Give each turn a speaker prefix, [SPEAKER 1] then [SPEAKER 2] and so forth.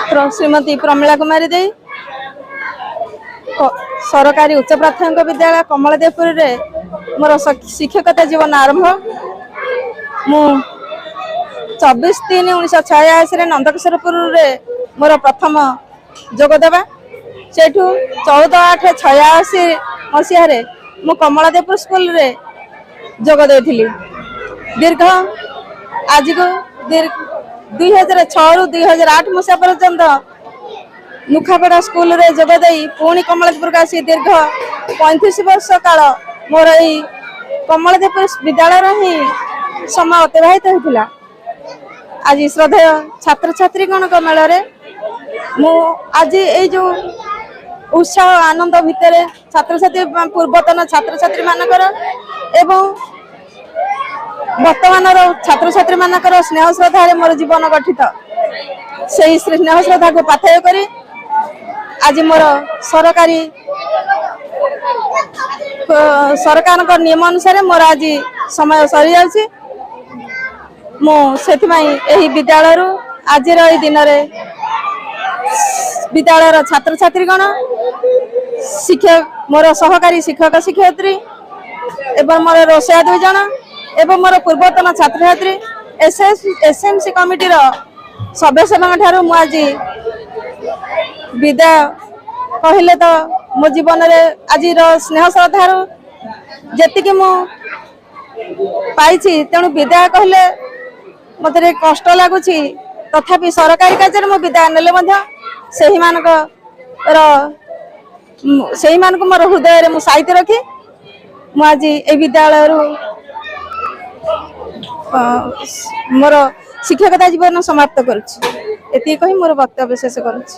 [SPEAKER 1] श्रीमती प्रमिला कुमारी दे सरकारी उच्च प्राथमिक विद्यालय कमलदेवपुर रे मोर शिक्षकता जीवन आरंभ। मु 24/3/1986 नंदकिशोरपुर रे मोर प्रथम जोगदेवा सेठू 14/8/86 मसीह मु कमलदेवपुर स्कूल रे जोग देथिली। दीर्घ आज को 2006 रु 2008 मसीहा पर्यंत मुखापड़ा स्कूल रे जोगदे पुणी कमलदेवपुर का दीर्घ 35 वर्ष काल मोर यही कमलदेवपुर विद्यालय ही समय अतिबाहित होता। आज श्रद्धेय छात्र छात्री गण मेल मु आज ये जो उत्साह आनंद भितर छात्र छात्री पूर्वतन छात्र छात्री मानकर एवं वर्तमान छात्र छात्री मानकर स्नेह श्रद्धा मोर जीवन गठित से स्नेह श्रद्धा को पाथेय करी आज मोर सरकार नियम अनुसार मोर आज समय सरी जाउछि। यही विद्यालय आज दिन विद्यालय छात्र छात्री गण शिक्षक मोर सहकारी शिक्षक शिक्षयित्री एवं मोर रोषया 2 जन एवं मोर पूर्वतन छात्र छात्री एसएमसी कमिटी सदस्य मु आज विदाय कहले तो मो जीवन रे आज स्नेह श्रद्धार जी मु पाई तेणु विदाय कहले मत कष्ट लगुच तथापि सरकारी कार्य मु विदाय नेले से मोर हृदय मु साहित्य रखी मु आज ए विद्यालय मोर शिक्षकता जीवन समाप्त करुच्ची। एति कही मोर वक्तव्य शेष करुच्ची।